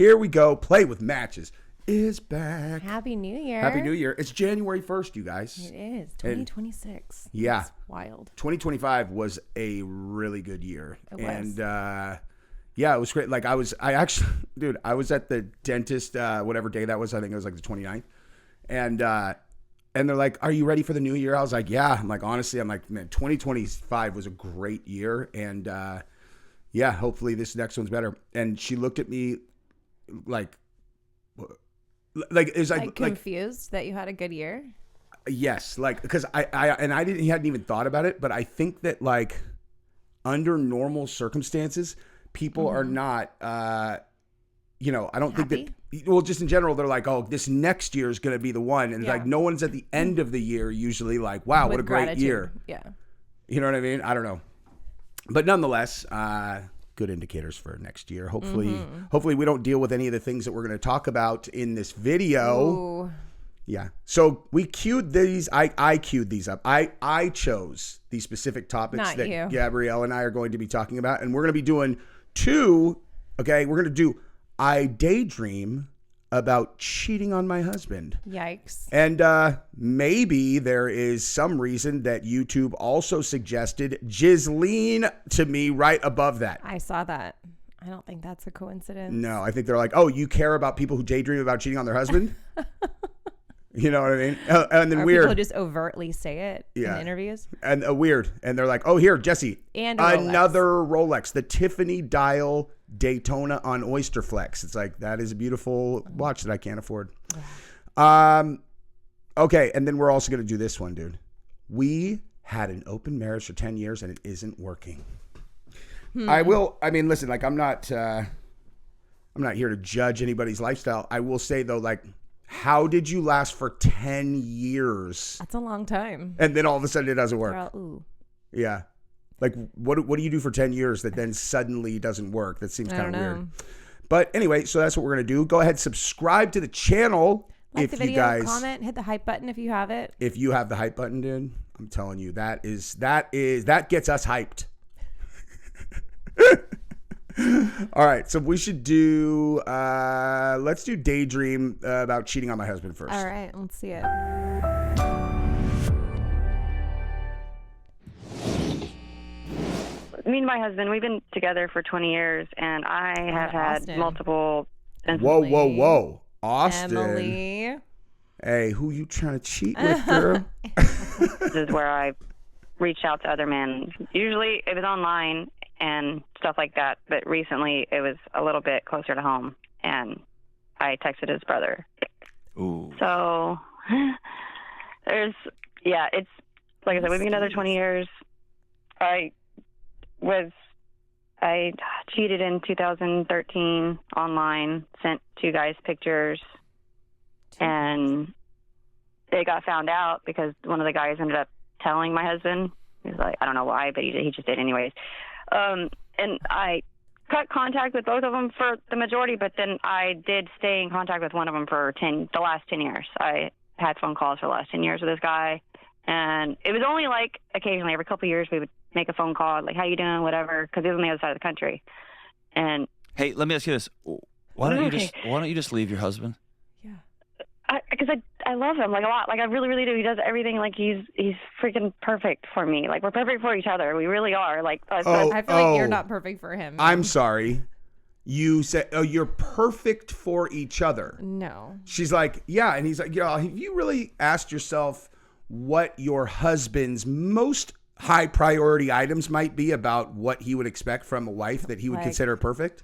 Here we go. Play with Matches is back. Happy New Year. Happy New Year. It's January 1st, you guys. It is. 2026. Yeah. That's wild. 2025 was a really good year. It was. And yeah, it was great. Like I was at the dentist, whatever day that was. I think it was like the 29th. And they're like, "Are you ready for the new year?" I was like, "Yeah." I'm like, honestly, man, 2025 was a great year. And yeah, hopefully this next one's better. And she looked at me like it was like confused that you had a good year. Yes, like because I hadn't even thought about it, but I think that like under normal circumstances, people are not I don't Happy? think that, well, just in general, they're like, oh, this next year is going to be the one, and like no one's at the end of the year usually like, wow, what a great year. Yeah, you know what I mean? I don't know, but nonetheless, good indicators for next year. Hopefully we don't deal with any of the things that we're going to talk about in this video. Ooh. Yeah. So we queued these. I queued these up. I chose these specific topics Not that you. Gabrielle and I are going to be talking about, and we're going to be doing two. Okay, we're going to do I daydream about cheating on my husband. Yikes. And maybe there is some reason that YouTube also suggested Ghislaine to me right above that. I saw that. I don't think that's a coincidence. No, I think they're like, oh, you care about people who daydream about cheating on their husband? You know what I mean? And then People just overtly say it in interviews. And weird. And they're like, oh, here, Jesse. And another Rolex, the Tiffany Dial Daytona on Oyster Flex. It's like, that is a beautiful watch that I can't afford. Okay, and then we're also going to do this one, dude. We had an open marriage for 10 years and it isn't working. Listen, like I'm not here to judge anybody's lifestyle. I will say though, like, how did you last for 10 years? That's a long time. And then all of a sudden it doesn't work. Ooh. Yeah. Like what do you do for 10 years that then suddenly doesn't work? That seems kind of weird. But anyway, so that's what we're going to do. Go ahead, subscribe to the channel. Like if the video, you guys comment, hit the hype button if you have it. If you have the hype button, dude, I'm telling you, that gets us hyped. All right, so we should do let's do daydream about cheating on my husband first. All right, let's see it. Me and my husband, we've been together for 20 years, and I have had Austin. multiple. Whoa, Austin. Emily. Hey, who you trying to cheat with, girl? This is where I reached out to other men. Usually it was online and stuff like that, but recently it was a little bit closer to home, and I texted his brother. Ooh. So it's like I said, we've been together 20 years. I cheated in 2013 online, sent two guys pictures, and they got found out because one of the guys ended up telling my husband. He was like, I don't know why, but he just did anyways. And I cut contact with both of them for the majority, but then I did stay in contact with one of them for the last 10 years. I had phone calls for the last 10 years with this guy, and it was only like occasionally every couple of years we would make a phone call, like, how you doing, whatever, because he was on the other side of the country. And hey, let me ask you this: why don't you just leave your husband? Yeah. Because I love him like a lot. Like I really, really do. He does everything. Like he's freaking perfect for me. Like we're perfect for each other. We really are. Like I feel like you're not perfect for him. I'm sorry. You said, oh, you're perfect for each other. No. She's like, yeah. And he's like, yeah, have you really asked yourself what your husband's most high priority items might be about what he would expect from a wife that he would consider perfect?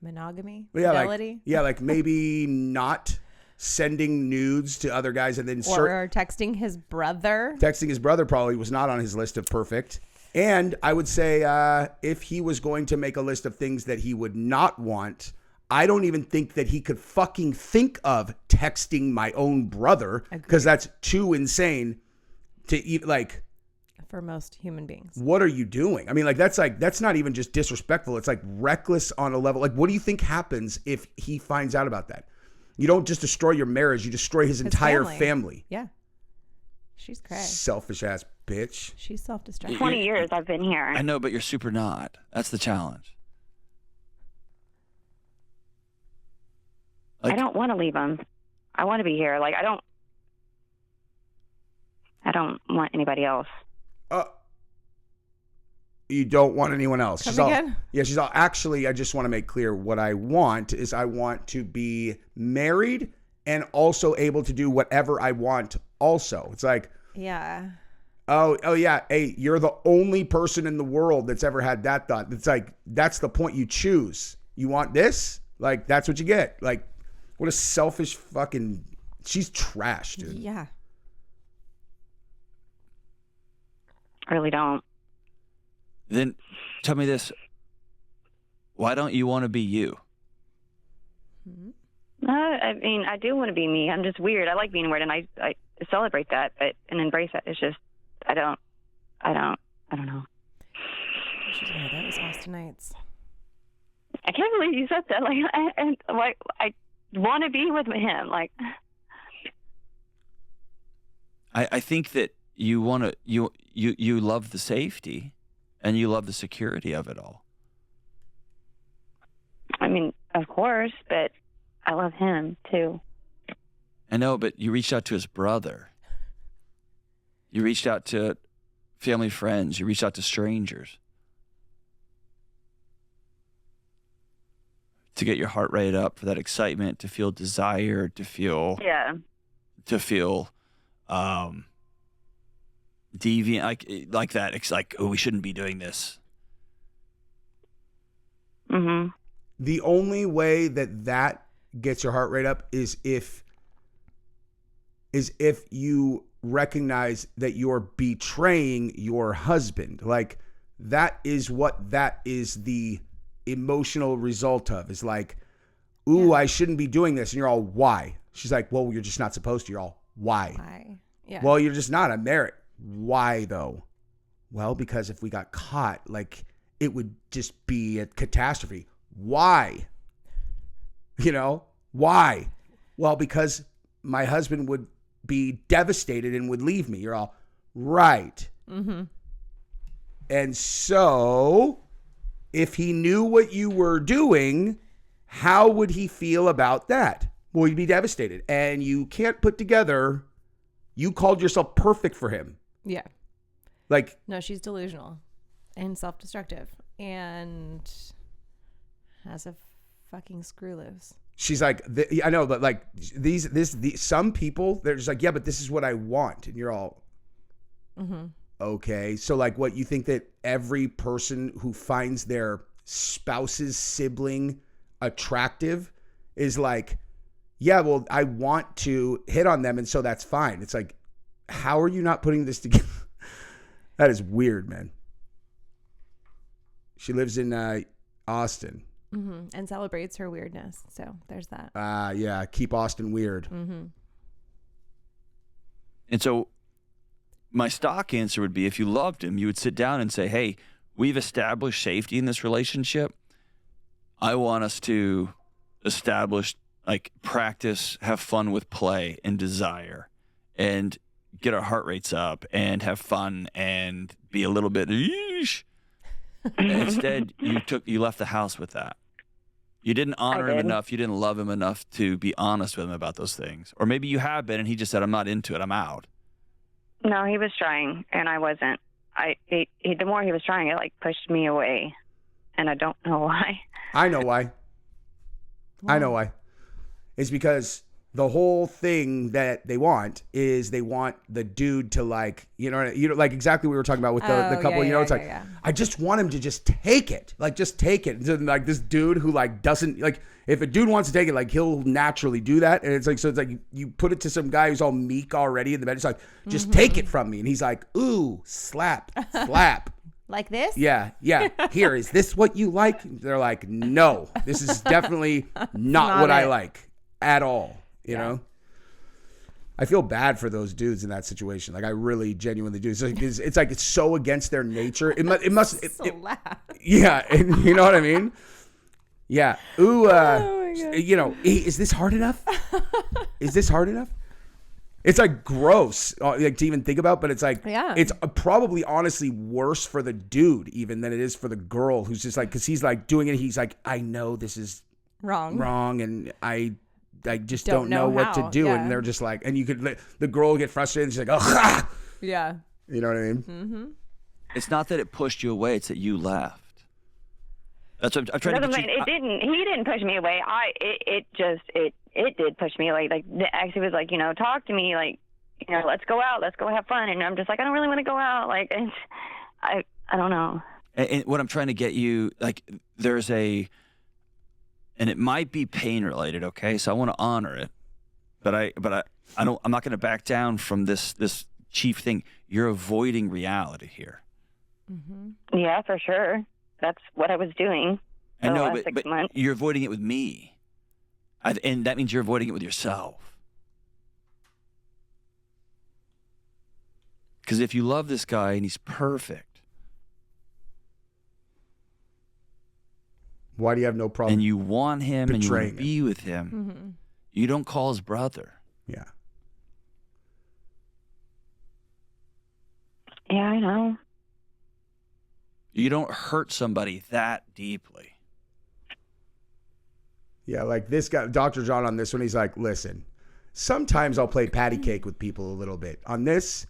Monogamy? Yeah, Fidelity? like maybe not sending nudes to other guys and then or texting his brother. Texting his brother probably was not on his list of perfect. And I would say if he was going to make a list of things that he would not want, I don't even think that he could fucking think of texting my own brother, because that's too insane to eat. Like, for most human beings, what are you doing? I mean, that's not even just disrespectful. It's like reckless on a level. Like, what do you think happens if he finds out about that? You don't just destroy your marriage, you destroy his entire family. Yeah. She's crazy. Selfish ass bitch. She's self-destructive. 20 years I've been here. I know, but you're super not. That's the challenge. I don't want to leave him. I want to be here. Like, I don't want anybody else. You don't want anyone else. Come again? She's all, actually, I just want to make clear what I want is I want to be married and also able to do whatever I want also. It's like, Yeah. oh yeah, hey, you're the only person in the world that's ever had that thought. It's like, that's the point you choose. You want this? Like, that's what you get. Like, what a selfish fucking, she's trash, dude. Yeah. I really don't. Then tell me this. Why don't you want to be you? I mean, I do want to be me. I'm just weird. I like being weird, and I celebrate that, but and embrace it. It's just I don't know. She's like, that was Austinites. I can't believe you said that. Like, I want to be with him. Like, I think that you want to you love the safety and you love the security of it all. I mean, of course, but I love him too. I know, but you reached out to his brother. You reached out to family, friends. You reached out to strangers to get your heart rate up, for that excitement, to feel desire, to feel deviant, like that. It's like, oh, we shouldn't be doing this. Mm-hmm. The only way that gets your heart rate up is if you recognize that you're betraying your husband. Like, that is what that is the emotional result of. Is like, ooh, I shouldn't be doing this. And you're all, why? She's like, well, you're just not supposed to. You're all, why? Why? Yeah. Well, you're just not. I'm married. Why though? Well, because if we got caught, like, it would just be a catastrophe. Why? You know, why? Well, because my husband would be devastated and would leave me. You're all, right. Mm-hmm. And so, if he knew what you were doing, how would he feel about that? Well, he'd be devastated. And you can't put together, you called yourself perfect for him. Yeah. Like, No, she's delusional and self-destructive and has a fucking screw loose. she's like, I know, but like these some people, they're just like, yeah, but this is what I want. And you're all, okay. So like, what, you think that every person who finds their spouse's sibling attractive is like, yeah, well, I want to hit on them, and so that's fine. It's like, how are you not putting this together? That is weird, man. She lives in Austin. Mm-hmm. And celebrates her weirdness. So there's that. Yeah, keep Austin weird. Mm-hmm. And so my stock answer would be, if you loved him, you would sit down and say, hey, we've established safety in this relationship. I want us to establish, like, practice, have fun with play and desire, and get our heart rates up and have fun and be a little bit, eesh. And instead, you left the house with that. You didn't honor him enough. You didn't love him enough to be honest with him about those things. Or maybe you have been, and he just said, I'm not into it. I'm out. No, he was trying, and I wasn't. The more he was trying, it like pushed me away, and I don't know why. I know why. I know why. It's because the whole thing that they want is they want the dude to, like, you know, like exactly what we were talking about with the couple. It's like, I just want him to just take it, like, just take it. And like this dude who, like, doesn't, like, if a dude wants to take it, like, he'll naturally do that. And it's like, so it's like you put it to some guy who's all meek already in the bed. It's like, just take it from me. And he's like, ooh, slap. Like this? Yeah. Here, is this what you like? They're like, no, this is definitely not what I like at all. You know, I feel bad for those dudes in that situation. Like, I really genuinely do. It's like it's so against their nature. Yeah, and you know what I mean? Yeah. Ooh. You know, is this hard enough? Is this hard enough? It's like gross, like, to even think about, but it's like, it's probably honestly worse for the dude even than it is for the girl, who's just like, because he's like doing it. He's like, I know this is wrong, and I like just don't know what to how. do, Yeah. and they're just like, and you could the girl would get frustrated. And she's like, oh, Yeah. you know what I mean? Mm-hmm. It's not that it pushed you away; it's that you left. That's what I'm trying to Doesn't get mean you. it didn't. He didn't push me away. It did push me away. Like the ex, he was like, talk to me, like, let's go out, let's go have fun, and I'm just like, I don't really want to go out. Like, I don't know. And what I'm trying to get you, like, there's and it might be pain related, okay? So I want to honor it, but I'm not going to back down from this chief thing. You're avoiding reality here. Mm-hmm. Yeah, for sure. That's what I was doing. I for the know, last 6 but months. you're avoiding it with me, and that means you're avoiding it with yourself. Because if you love this guy and he's perfect, Why do you have no problem? and you want him and you want Betraying to be with him, Mm-hmm. you don't call his brother. Yeah. Yeah, I know. You don't hurt somebody that deeply. Yeah, like this guy, Dr. John on this one, he's like, listen, sometimes I'll play patty cake with people a little bit. On this,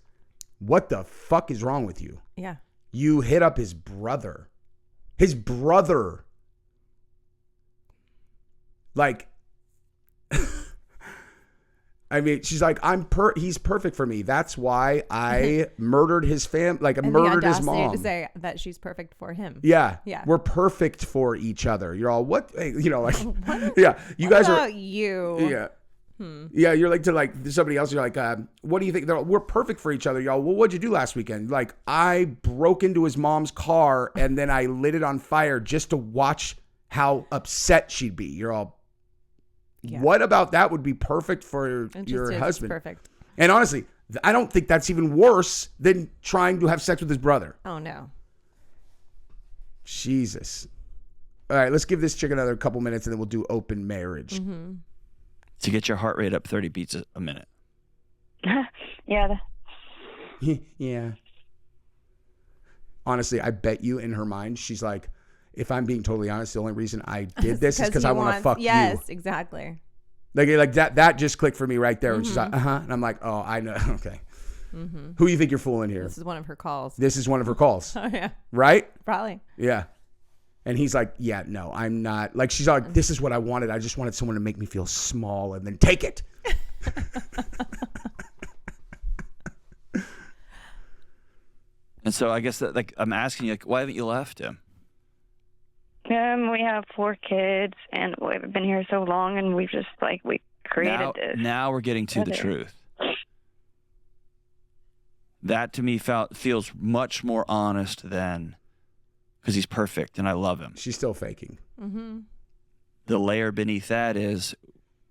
what the fuck is wrong with you? Yeah. You hit up his brother. His brother. Like, I mean, she's like, he's perfect for me. That's why I murdered his family. Like, I And murdered the his audacity mom. to say that she's perfect for him. Yeah. Yeah. We're perfect for each other. You're all, what? Like, yeah. You guys What are. about you? Yeah. Yeah, you're like to like somebody else. You're like, what do you think? They're all, we're perfect for each other, y'all. Well, what'd you do last weekend? Like, I broke into his mom's car and then I lit it on fire just to watch how upset she'd be. You're all, Yeah. what about that would be perfect for It just your is. It's husband? perfect. And honestly, I don't think that's even worse than trying to have sex with his brother. Oh no. Jesus. All right, let's give this chick another couple minutes and then we'll do open marriage. Mm-hmm. To get your heart rate up 30 beats a minute. Yeah. Yeah. Honestly, I bet you in her mind, she's like, if I'm being totally honest, the only reason I did this is because I want to fuck Yes, you. exactly. Like that just clicked for me right there. And she's like, and I'm like, oh, I know. Okay. Mm-hmm. Who do you think you're fooling here? This is one of her calls. This is one of her calls, Oh yeah, right? probably. Yeah. And he's like, yeah, no, I'm not. Like, she's like, this is what I wanted. I just wanted someone to make me feel small and then take it. And so I guess that, like, I'm asking you, like, why haven't you left him? We have 4 kids, and we've been here so long, and we've just we created this. Now we're getting to the Okay. truth. That to me feels much more honest than, because he's perfect and I love him. She's still faking. Mm-hmm. The layer beneath that is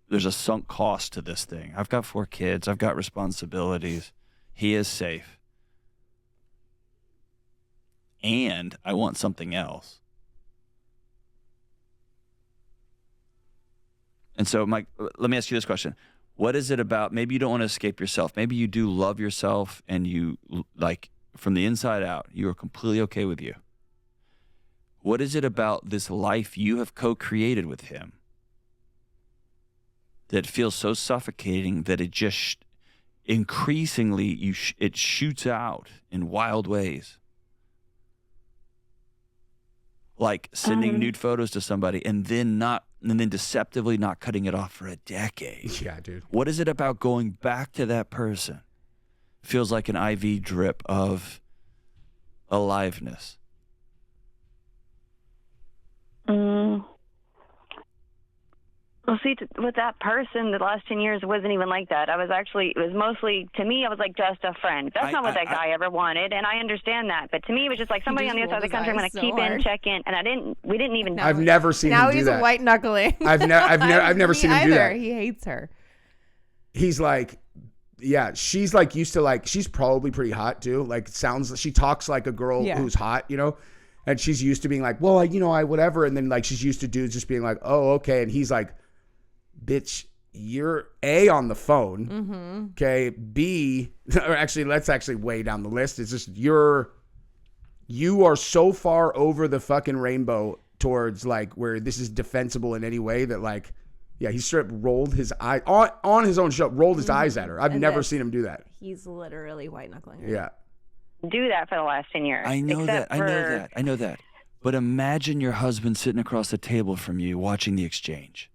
there's a sunk cost to this thing. I've got 4 kids. I've got responsibilities. He is safe. And I want something else. And so, Mike, let me ask you this question. What is it about, maybe you don't want to escape yourself. Maybe you do love yourself and you, like, from the inside out, you are completely okay with you. What is it about this life you have co-created with him that feels so suffocating that it just increasingly, it shoots out in wild ways? Like sending nude photos to somebody and then deceptively not cutting it off for a decade. Yeah, dude. What is it about going back to that person? Feels like an IV drip of aliveness. Well, see, with that person, the last 10 years wasn't even like that. it was mostly, to me, I was like just a friend. That's not what that guy ever wanted, and I understand that. But to me, it was just like somebody on the other side of the country. I'm going to keep in, check in, and we didn't even. I've never seen him Now do he's that. white knuckling. I've never seen him do that. He hates her. He's like, yeah, she's like used to like, she's probably pretty hot too. Like she talks like a girl who's hot, and she's used to being like, well, I whatever. And then like, she's used to dudes just being like, oh, okay. And he's like, bitch, you're A, on the phone. Mm-hmm. Okay. B, or actually, let's actually way down the list. It's just, you are so far over the fucking rainbow towards like where this is defensible in any way that like, Yeah, he straight rolled his eye on his own show, rolled his eyes at her. I've And never this- seen him do that. He's literally white knuckling her. Yeah. Do that for the last 10 years. I know that. except I know for- that. I know that. But imagine your husband sitting across the table from you watching the exchange.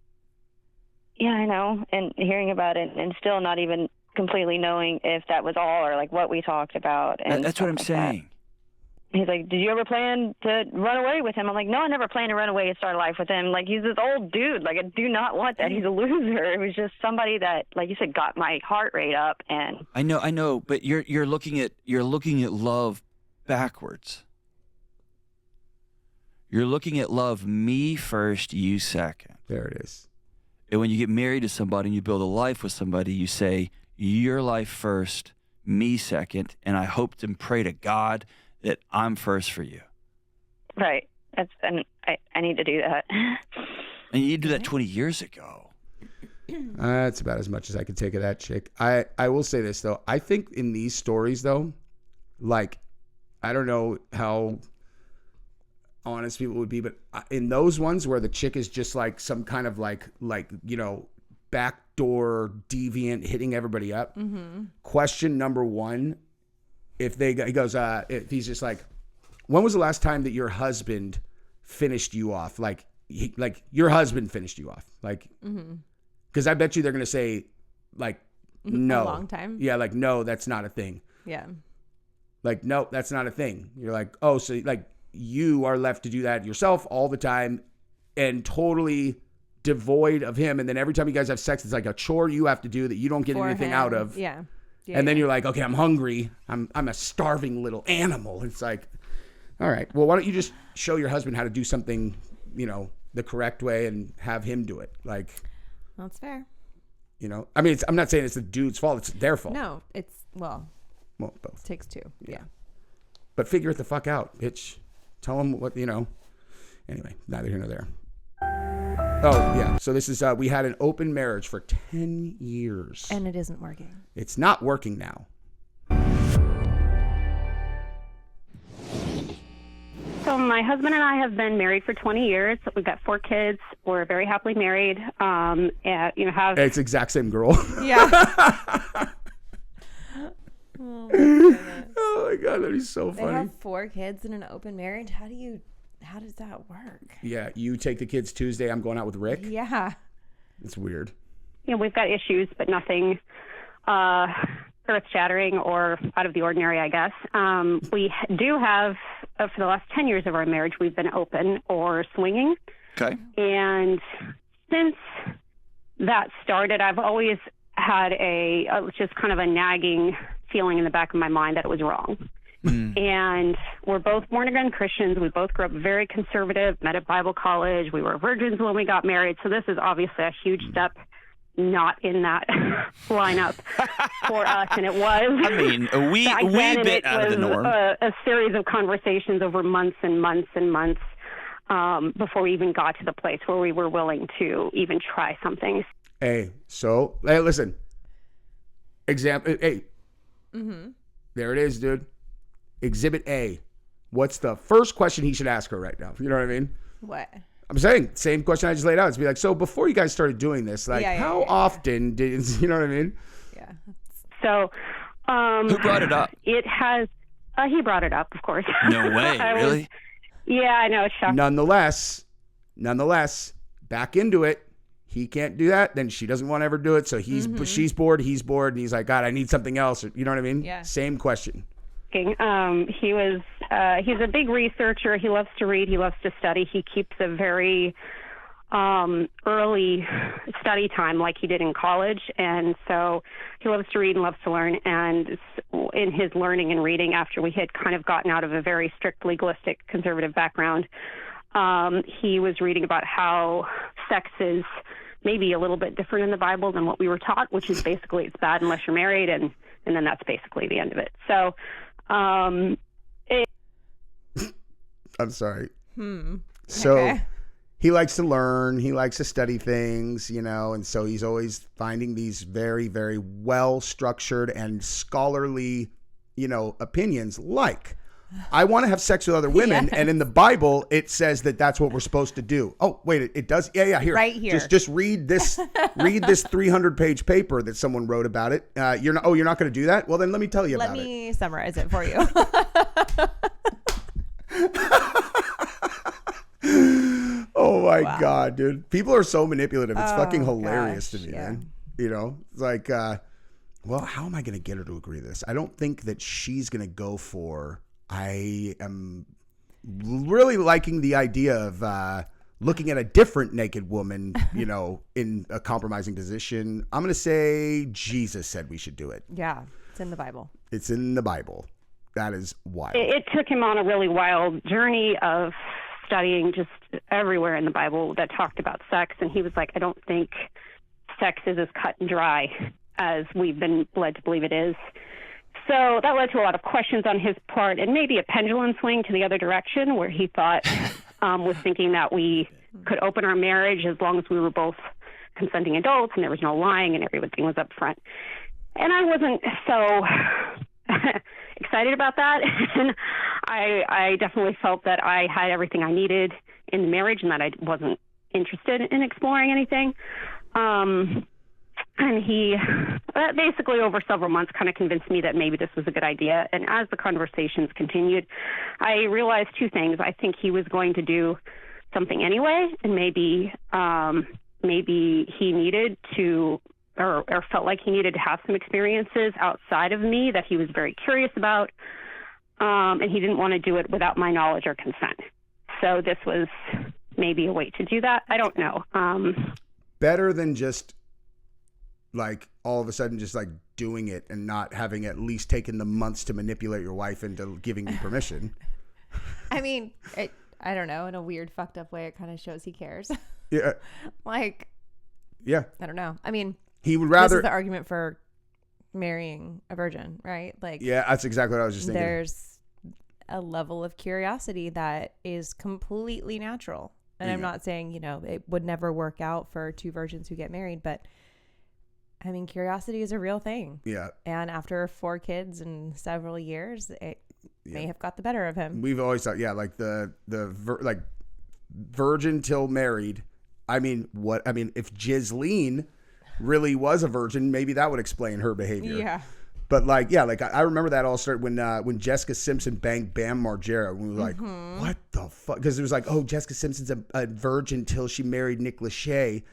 Yeah, I know. And hearing about it and still not even completely knowing if that was all or like what we talked about. And That's what I'm stuff like that. saying. He's like, did you ever plan to run away with him? I'm like, no, I never planned to run away and start a life with him. Like, he's this old dude. Like, I do not want that. He's a loser. It was just somebody that, like you said, got my heart rate up. And I know, but you're looking at love backwards. You're looking at love, me first, you second. There it is. And when you get married to somebody and you build a life with somebody, you say, your life first, me second, and I hope and pray to God that I'm first for you. right. And I need to do that. And you do that 20 years ago. That's about as much as I could take of that chick. I will say this, though. I think in these stories, though, like, I don't know how honest people would be, but in those ones where the chick is just like some kind of like backdoor deviant hitting everybody up, question number one, if he's just like, when was the last time that your husband finished you off? Like your husband finished you off? Like, because I bet you they're going to say like, no. A long time. Yeah. Like, no, that's not a thing. Yeah. Like, no, that's not a thing. You're like, oh, so like you are left to do that yourself all the time and totally devoid of him. And then every time you guys have sex, it's like a chore you have to do that you don't get For anything him. out of. Yeah. And then you're like, okay, I'm hungry. I'm a starving little animal. It's like, all right, well, why don't you just show your husband how to do something, the correct way and have him do it? Like, That's fair. I mean, I'm not saying it's the dude's fault. It's their fault. No, it's, well, Both. takes two. Yeah. But figure it the fuck out, bitch. Tell them what, Anyway, neither here nor there. Oh, yeah. So this is, we had an open marriage for 10 years. And it isn't working. It's not working now. So my husband and I have been married for 20 years. We've got 4 kids. We're very happily married. Have It's the exact same girl. Yeah. Oh my goodness. Oh my God, that'd be so They funny. have 4 kids in an open marriage. How does that work? Yeah, you take the kids Tuesday. I'm going out with Rick. Yeah. It's weird. we've got issues, but nothing earth-shattering or out of the ordinary, I guess. We do have, for the last 10 years of our marriage, we've been open or swinging. Okay. And since that started, I've always had just kind of a nagging feeling in the back of my mind that it was wrong. And we're both born-again Christians. We both grew up very conservative, met at Bible college. We were virgins when we got married. So this is obviously a huge step not in that lineup for us. And it was. I mean, a wee bit out of the norm. A series of conversations over months and months and months before we even got to the place where we were willing to even try something. Hey, listen. Example. Hey. There it is, dude. Exhibit A. What's the first question he should ask her right now? You know what I mean? What? I'm saying, same question I just laid out. It's be like, so before you guys started doing this, like, how often did, you know what I mean? Yeah. So, Who brought it up? It has, he brought it up, of course. No way, really? Yeah, I know, it's shocking. Nonetheless, back into it. He can't do that, then she doesn't want to ever do it. So she's bored, he's bored, and he's like, God, I need something else. You know what I mean? Yeah. Same question. He's a big researcher. He loves to read. He loves to study. He keeps a very early study time like he did in college. And so he loves to read and loves to learn. And in his learning and reading, after we had kind of gotten out of a very strict legalistic conservative background, he was reading about how sex is maybe a little bit different in the Bible than what we were taught, which is basically it's bad unless you're married, and then that's basically the end of it. So, I'm sorry. So Okay. he likes to learn, he likes to study things, and so he's always finding these very, very well structured and scholarly, opinions like I want to have sex with other women, and in the Bible it says that that's what we're supposed to do. Oh, wait, it does. Yeah, here. Right here. Just read this. Read this 300-page paper that someone wrote about it. You're not going to do that? Well, then let me tell you about it. Let me summarize it for you. Oh my God, dude. People are so manipulative. It's fucking hilarious gosh, to me, yeah. man. You know, it's like, well, how am I going to get her to agree to this? I don't think that she's going to go for, I am really liking the idea of looking at a different naked woman, you know, in a compromising position. I'm going to say Jesus said we should do it. Yeah, it's in the Bible. It's in the Bible. That is wild. It took him on a really wild journey of studying just everywhere in the Bible that talked about sex. And he was like, I don't think sex is as cut and dry as we've been led to believe it is. So that led to a lot of questions on his part, and maybe a pendulum swing to the other direction where he thought, was thinking that we could open our marriage as long as we were both consenting adults and there was no lying and everything was up front. And I wasn't so excited about that. And I definitely felt that I had everything I needed in the marriage and that I wasn't interested in exploring anything. And he basically over several months kind of convinced me that maybe this was a good idea. And as the conversations continued, I realized two things. I think he was going to do something anyway, and maybe he needed to or felt like he needed to have some experiences outside of me that he was very curious about, and he didn't want to do it without my knowledge or consent. So this was maybe a way to do that. I don't know. Better than just like all of a sudden just like doing it and not having at least taken the months to manipulate your wife into giving you permission. I mean, I don't know. In a weird, fucked up way, it kind of shows he cares. Yeah. Like, yeah. I don't know. I mean, he would rather. This is the argument for marrying a virgin, right? Like, yeah, that's exactly what I was just thinking. There's a level of curiosity that is completely natural. And I'm not saying, you know, it would never work out for two virgins who get married, but I mean, curiosity is a real thing. Yeah. And after 4 kids and several years, it may have got the better of him. We've always thought, like like virgin till married. I mean, if Ghislaine really was a virgin, maybe that would explain her behavior. Yeah. But like I remember that all started when Jessica Simpson banged Bam Margera. We were like, what the fuck? Because it was like, oh, Jessica Simpson's a virgin till she married Nick Lachey.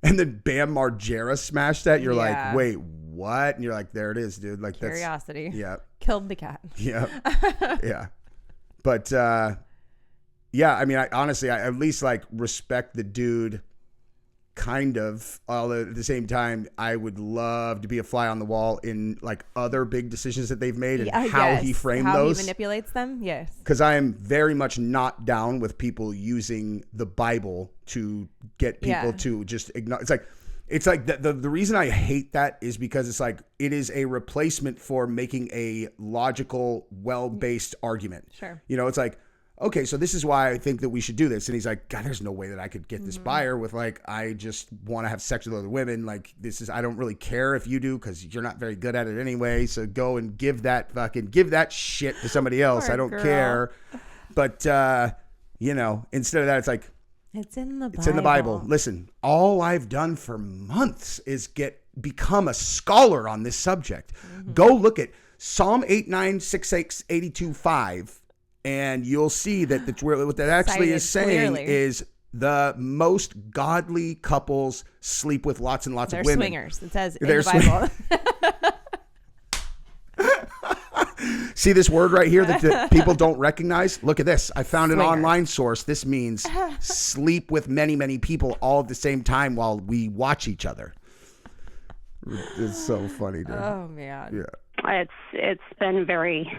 And then Bam Margera smashed that. You're like, wait, what? And you're like, there it is, dude. Like curiosity. Yeah. Killed the cat. Yeah. Yeah. But yeah, I mean, I honestly at least like respect the dude kind of, although at the same time I would love to be a fly on the wall in like other big decisions that they've made and how he framed those. How he manipulates them. Yes. Because I am very much not down with people using the Bible to get people to just ignore. It's like the reason I hate that is because it's like it is a replacement for making a logical, well-based argument. Sure. You know, it's like, okay, so this is why I think that we should do this. And he's like, God, there's no way that I could get this buyer with like, I just want to have sex with other women. Like I don't really care if you do because you're not very good at it anyway. So go and give that shit to somebody else. Poor I don't girl. care. But, you know, instead of that, it's like, It's in the Bible. it's in the Bible. Listen, all I've done for months is become a scholar on this subject. Go look at Psalm 896682:5. And you'll see that what that actually is saying clearly. is the most godly couples sleep with lots and lots They're of women. swingers. It says in They're the Bible. See this word right here that people don't recognize? Look at this. I found an Swingers. online source. This means sleep with many, many people all at the same time while we watch each other. It's so funny, dude. Oh man. Yeah. It's been very.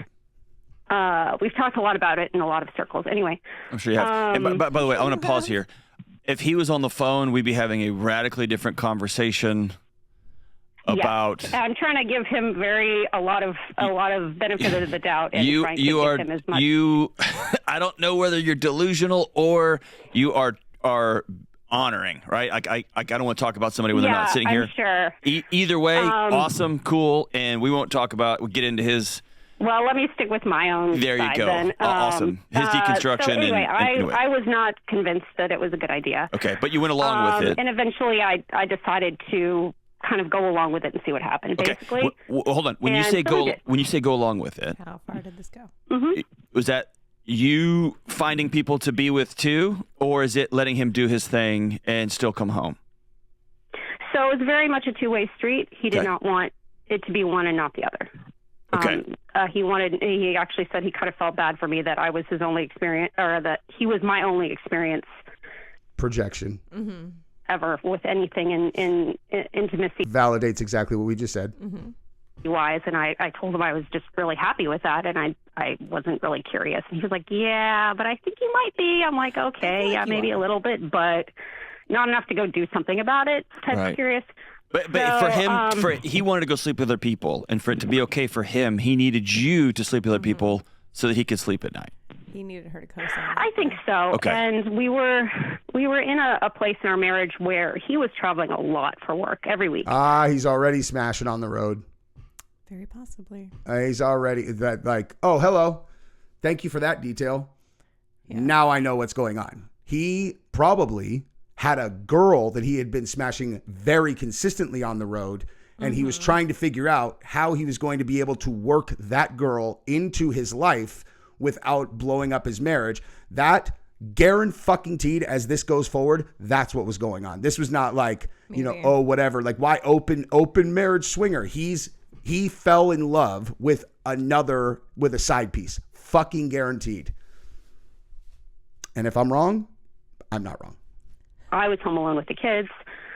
We've talked a lot about it in a lot of circles. Anyway, I'm sure you have. And by the way, I want to pause here. If he was on the phone, we'd be having a radically different conversation about. Yeah. I'm trying to give him a lot of benefit of the doubt and trying to give him as much. I don't know whether you're delusional or you are honoring, right? I don't want to talk about somebody when they're not sitting here. I'm sure. Either way, awesome, cool, and we won't get into his Well, let me stick with my own There you side go. then. Awesome. His deconstruction. So anyway, and I was not convinced that it was a good idea. okay, but you went along with it. And eventually I decided to kind of go along with it and see what happened, basically. Okay. Hold on. When you And say so go along with it, How far did this go? was that you finding people to be with too, or is it letting him do his thing and still come home? So it was very much a two-way street. He did Okay. not want it to be one and not the other. Okay. He actually said he kind of felt bad for me that I was his only experience, or that he was my only experience Projection. ever with anything in intimacy Validates exactly what we just said. wise. And I told him I was just really happy with that. And I wasn't really curious. And he was like, yeah, but I think you might be. I'm like, okay, yeah, maybe a little bit, but not enough to go do something about it. Type of curious. But So, for him, he wanted to go sleep with other people, and for it to be okay for him, he needed you to sleep with other people so that he could sleep at night. He needed her to co-sign. I think so. Okay. And we were in a place in our marriage where he was traveling a lot for work every week. He's already smashing on the road. Very possibly. He's already like, oh, hello. Thank you for that detail. Yeah. Now I know what's going on. He probably had a girl that he had been smashing very consistently on the road, and he was trying to figure out how he was going to be able to work that girl into his life without blowing up his marriage. That guaranteed as this goes forward, that's what was going on. This was not like, oh, whatever. Like, why open marriage swinger? He fell in love with a side piece. Fucking guaranteed. And if I'm wrong, I'm not wrong. I was home alone with the kids.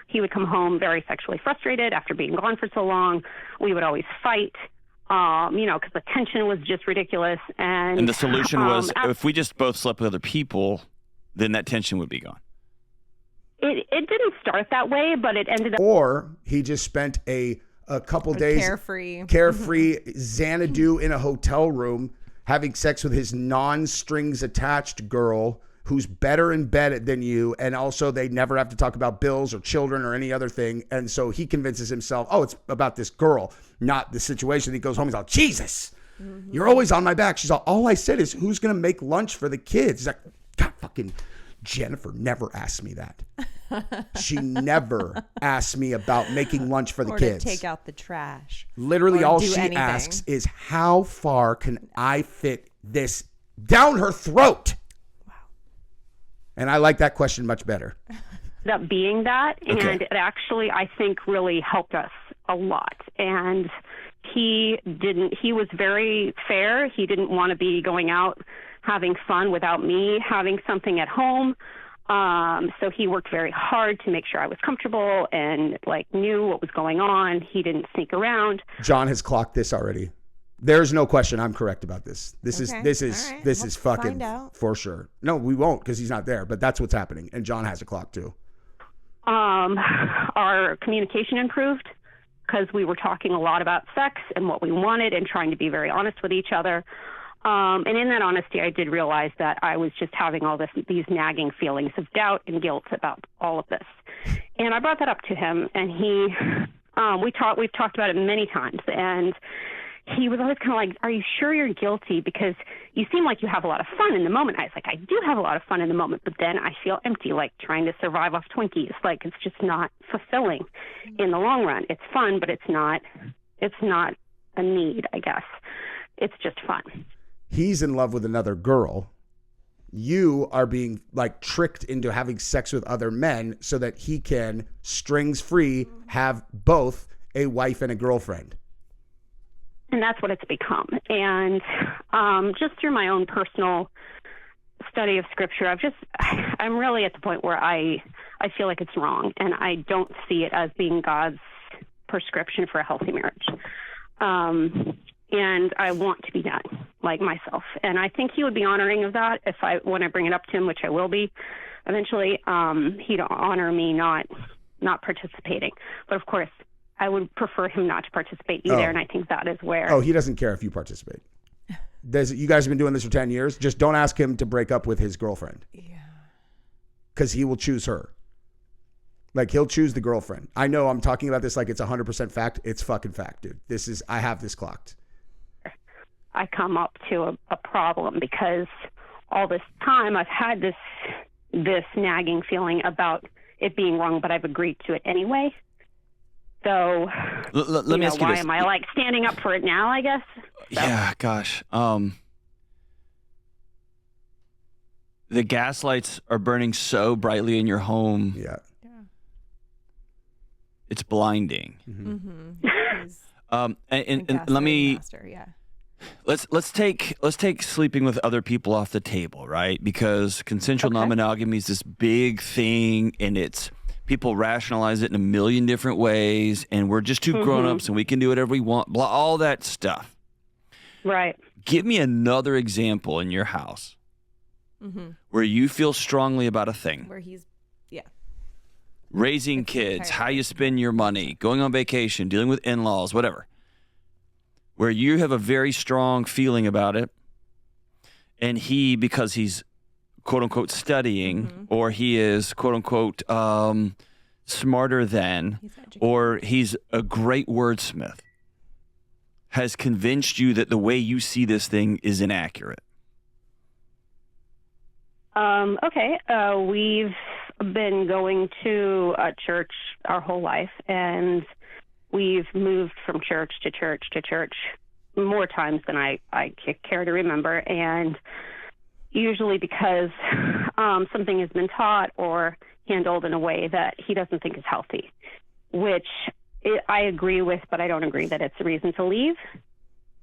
He would come home very sexually frustrated after being gone for so long. We would always fight, because the tension was just ridiculous. And the solution was, if we just both slept with other people, then that tension would be gone. It didn't start that way, but it ended up. Or he just spent a couple days Carefree Xanadu in a hotel room having sex with his non-strings attached girl who's better in bed than you, and also they never have to talk about bills or children or any other thing. And so he convinces himself, oh, it's about this girl, not the situation. He goes home, he's all, Jesus, you're always on my back. She's all I said is, who's going to make lunch for the kids? He's like, God, fucking Jennifer never asked me that. She never asked me about making lunch for the kids. To take out the trash. Literally or all do she anything. asks is, how far can I fit this down her throat? And I like that question much better. Ended up being that, and Okay. it actually, I think, really helped us a lot. And he was very fair. He didn't want to be going out having fun without me having something at home. So he worked very hard to make sure I was comfortable and knew what was going on. He didn't sneak around. John has clocked this already. There's no question I'm correct about this. This Okay. is All right. this We'll is fucking find out. for sure. No, we won't because he's not there, but that's what's happening. And John has a clock too. Our communication improved because we were talking a lot about sex and what we wanted and trying to be very honest with each other. And in that honesty, I did realize that I was just having these nagging feelings of doubt and guilt about all of this. And I brought that up to him, and we've talked about it many times, and he was always kind of like, are you sure you're guilty? Because you seem like you have a lot of fun in the moment. I was like, I do have a lot of fun in the moment, but then I feel empty, like trying to survive off Twinkies. Like, it's just not fulfilling in the long run. It's fun, but it's not a need, I guess. It's just fun. He's in love with another girl. You are being tricked into having sex with other men so that he can, strings free, have both a wife and a girlfriend. And that's what it's become. And just through my own personal study of scripture, I'm really at the point where I feel like it's wrong, and I don't see it as being God's prescription for a healthy marriage. And I want to be done like myself. And I think he would be honoring of that when I bring it up to him, which I will be eventually. He'd honor me not participating. But of course, I would prefer him not to participate either. And I think that is where. Oh, he doesn't care if you participate. You guys have been doing this for 10 years. Just don't ask him to break up with his girlfriend. Yeah. Because he will choose her. He'll choose the girlfriend. I know I'm talking about this like it's 100% fact. It's fucking fact, dude. I have this clocked. I come up to a problem, because all this time I've had this nagging feeling about it being wrong, but I've agreed to it anyway. So, let me ask you why this. am I like standing up for it now, I guess? So. Yeah, gosh. The gaslights are burning so brightly in your home. Yeah. It's blinding. And let me master, yeah. let's take sleeping with other people off the table, right? Because consensual non-monogamy is this big thing, and it's people rationalize it in a million different ways, and we're just two grown-ups and we can do whatever we want, blah, all that stuff. Right. Give me another example in your house where you feel strongly about a thing. Where he's, raising kids, how you spend your money, going on vacation, dealing with in-laws, whatever, where you have a very strong feeling about it, and he, because he's quote-unquote studying, or he is quote-unquote smarter than, or he's a great wordsmith, has convinced you that the way you see this thing is inaccurate. Okay. We've been going to a church our whole life, and we've moved from church to church to church more times than I care to remember. And usually because something has been taught or handled in a way that he doesn't think is healthy, which I agree with, but I don't agree that it's a reason to leave.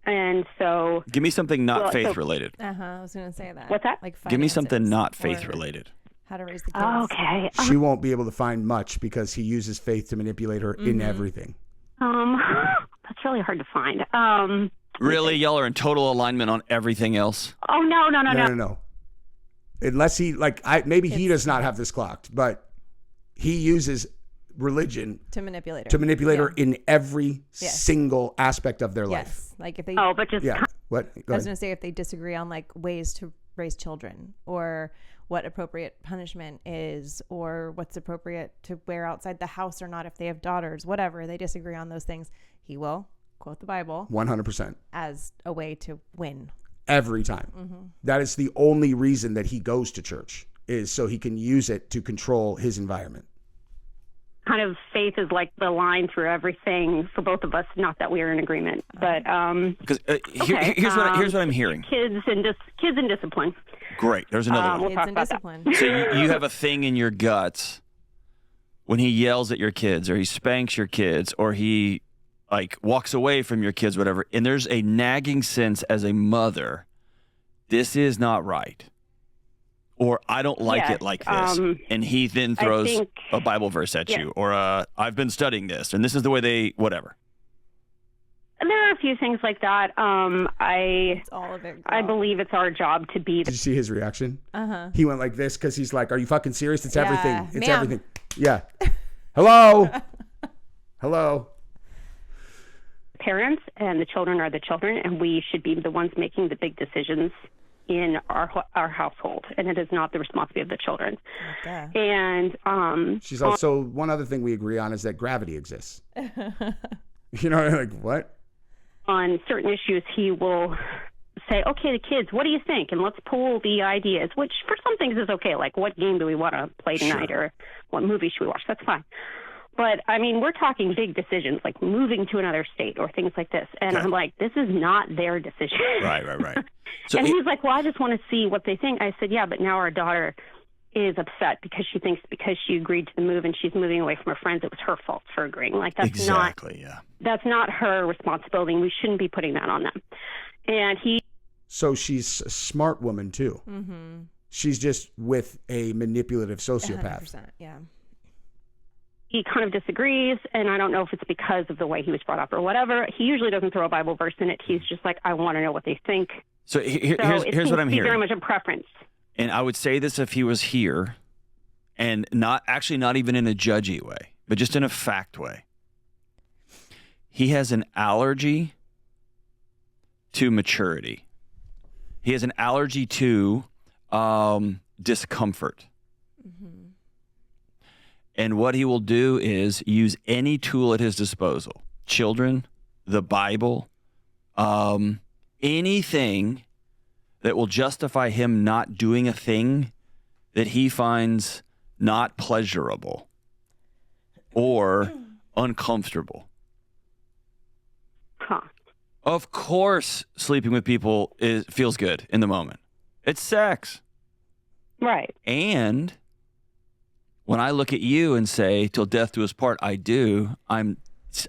And so, give me something not faith related. I was going to say that. What's that? Like give me something not faith or related. How to raise the kids. Okay. She won't be able to find much because he uses faith to manipulate her in everything. That's really hard to find. Really? Y'all are in total alignment on everything else? Oh, no. Unless he, maybe he does not have this clocked, but he uses religion to manipulate her. Her in every single aspect of their life. Like if they but just what? I was going to say, if they disagree on like ways to raise children, or what appropriate punishment is, or what's appropriate to wear outside the house or not, if they have daughters, whatever, they disagree on those things, he will quote the Bible 100% as a way to win every time. That is the only reason that he goes to church, is so he can use it to control his environment. Kind of faith is like the line through everything for both of us. Not that we're in agreement, but because here's what I'm hearing: kids and discipline. Great. There's another one. We'll kids talk and about discipline. that. So you have a thing in your guts when he yells at your kids, or he spanks your kids, or he walks away from your kids, whatever. And there's a nagging sense as a mother, this is not right. Or I don't like it like this. And he then throws a Bible verse at you. Or I've been studying this, and this is the way they, whatever. There are a few things like that. It's all of it. I believe it's our job to be. Did you see his reaction? Uh-huh. He went like this because he's like, are you fucking serious? It's everything. It's ma'am. everything. Yeah. Hello? Hello? Parents, and the children are the children, and we should be the ones making the big decisions in our household, and it is not the responsibility of the children. Okay. And she's also, one other thing we agree on is that gravity exists. You know, like what? On certain issues, he will say, okay, the kids, what do you think? And let's pool the ideas, which for some things is okay. Like, what game do we want to play tonight, or what movie should we watch? That's fine. But, I mean, we're talking big decisions, like moving to another state or things like this. And I'm like, this is not their decision. Right. So and he's like, well, I just want to see what they think. I said, yeah, but now our daughter is upset because she thinks because she agreed to the move and she's moving away from her friends, it was her fault for agreeing. Like, that's that's not her responsibility. We shouldn't be putting that on them. And So she's a smart woman, too. Mm-hmm. She's just with a manipulative sociopath. 100%, yeah. He kind of disagrees, and I don't know if it's because of the way he was brought up or whatever. He usually doesn't throw a Bible verse in it. He's just like, I want to know what they think. So here's what I'm hearing. Very much a preference. And I would say this if he was here, and not even in a judgy way, but just in a fact way. He has an allergy to maturity. He has an allergy to discomfort. Mm-hmm. And what he will do is use any tool at his disposal. Children, the Bible, anything that will justify him not doing a thing that he finds not pleasurable or uncomfortable. Huh. Of course, sleeping with people feels good in the moment. It's sex. Right. And when I look at you and say, till death do us part, I do, I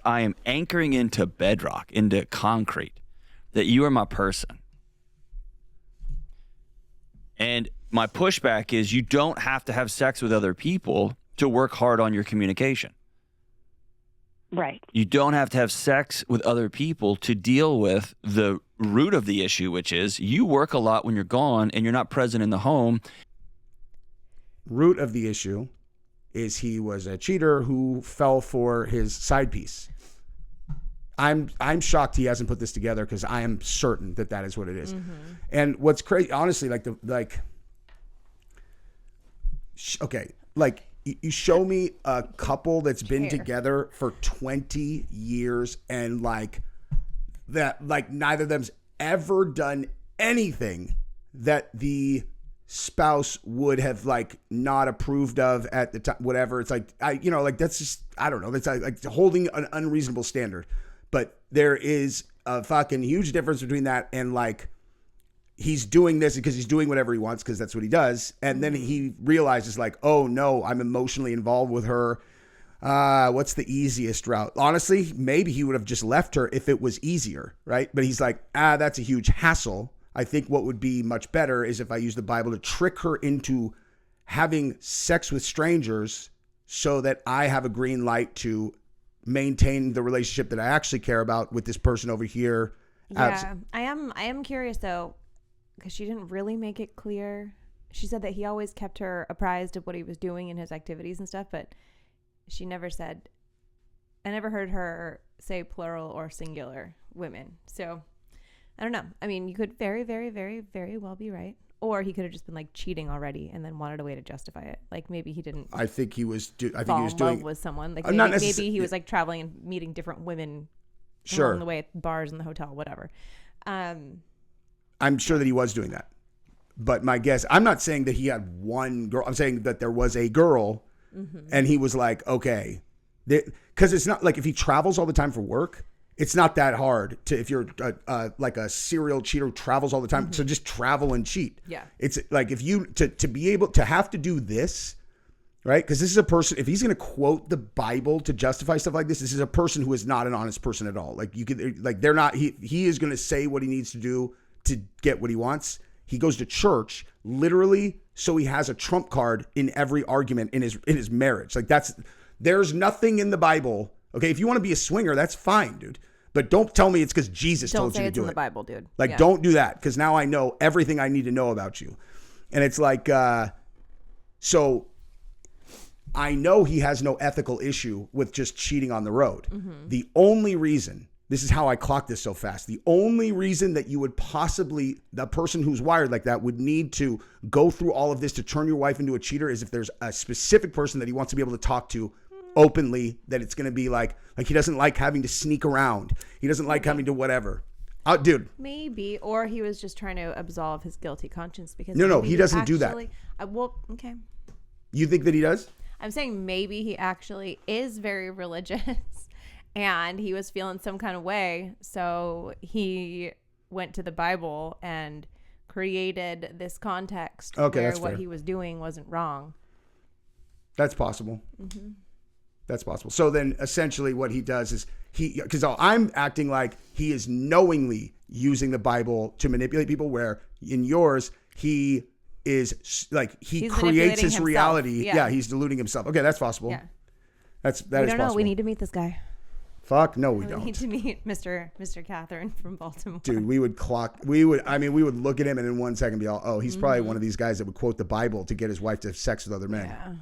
am anchoring into bedrock, into concrete, that you are my person. And my pushback is you don't have to have sex with other people to work hard on your communication. Right. You don't have to have sex with other people to deal with the root of the issue, which is you work a lot when you're gone and you're not present in the home. Root of the issue is he was a cheater who fell for his side piece. I'm shocked he hasn't put this together because I am certain that that is what it is. Mm-hmm. And what's crazy, honestly, you show me a couple that's been together for 20 years and neither of them's ever done anything that the spouse would have not approved of at the time, whatever. It's that's just, I don't know. That's like holding an unreasonable standard. But there is a fucking huge difference between that and he's doing this because he's doing whatever he wants because that's what he does. And then he realizes oh no, I'm emotionally involved with her. What's the easiest route? Honestly, maybe he would have just left her if it was easier, right? But he's that's a huge hassle. I think what would be much better is if I use the Bible to trick her into having sex with strangers so that I have a green light to maintain the relationship that I actually care about with this person over here. Yeah, I am curious though, because she didn't really make it clear. She said that he always kept her apprised of what he was doing in his activities and stuff, but she never said, I never heard her say plural or singular women. So I don't know. I mean, you could very, very, very, very well be right. Or he could have just been cheating already and then wanted a way to justify it. Maybe he didn't. I think he was. I think fall he was in doing love with someone. Maybe he was traveling and meeting different women. Sure. Along the way at bars in the hotel, whatever. I'm sure that he was doing that. But my guess, I'm not saying that he had one girl. I'm saying that there was a girl, and he was okay, because it's not if he travels all the time for work. It's not that hard to, if you're a serial cheater who travels all the time, so just travel and cheat. Yeah. It's if you, to be able to have to do this, right? Because this is a person, if he's going to quote the Bible to justify stuff like this is a person who is not an honest person at all. You could, they're not, he is going to say what he needs to do to get what he wants. He goes to church literally so he has a trump card in every argument in his marriage. There's nothing in the Bible. Okay, if you want to be a swinger, that's fine, dude. But don't tell me it's because Jesus told you to do it. Don't say it's in the Bible, dude. Don't do that, because now I know everything I need to know about you. And it's so I know he has no ethical issue with just cheating on the road. Mm-hmm. The only reason, this is how I clocked this so fast, the only reason that you would possibly, the person who's wired like that would need to go through all of this to turn your wife into a cheater is if there's a specific person that he wants to be able to talk to openly, that it's going to be he doesn't like having to sneak around. He doesn't like having to whatever. Dude. Maybe, or he was just trying to absolve his guilty conscience because no, he doesn't do that. Okay. You think that he does? I'm saying maybe he actually is very religious and he was feeling some kind of way, so he went to the Bible and created this context where what he was doing wasn't wrong. That's possible. Mm-hmm. That's possible. So then essentially what he does is because I'm acting like he is knowingly using the Bible to manipulate people, where in yours, he is he creates his reality. Yeah, he's deluding himself. Okay, that's possible. Yeah. That is possible. We need to meet this guy. Fuck, no, we don't. We need to meet Mr. Catherine from Baltimore. Dude, we would look at him and in 1 second be all, he's probably one of these guys that would quote the Bible to get his wife to have sex with other men. Yeah.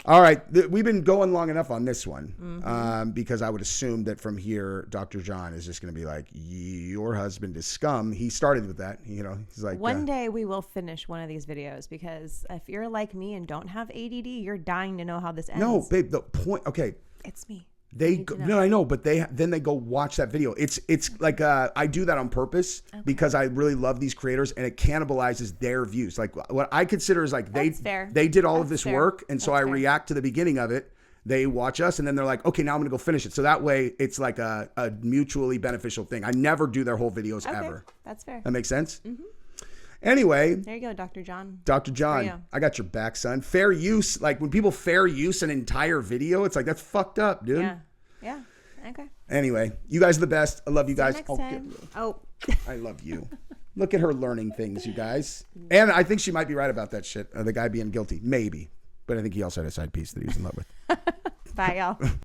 All right, we've been going long enough on this one because I would assume that from here, Dr. John is just going to be your husband is scum. He started with that. He's like, one day we will finish one of these videos, because if you're like me and don't have ADD, you're dying to know how this ends. No, babe, the point, okay. It's me. No, I know, but then they go watch that video. It's like I do that on purpose because I really love these creators, and it cannibalizes their views. Like what I consider is like they did all of this work, and so I react to the beginning of it. They watch us, and then they're like, okay, now I'm gonna go finish it. So that way, it's like a mutually beneficial thing. I never do their whole videos ever. That's fair. That makes sense. Mm-hmm. Anyway, there you go, Dr. John. Dr. John, I got your back, son. Fair use, like when people fair use an entire video, it's like that's fucked up, dude. Yeah. Okay. Anyway, you guys are the best. I love you guys. Next time. I love you. Look at her learning things, you guys. And I think she might be right about that shit. The guy being guilty, maybe. But I think he also had a side piece that he was in love with. Bye, y'all.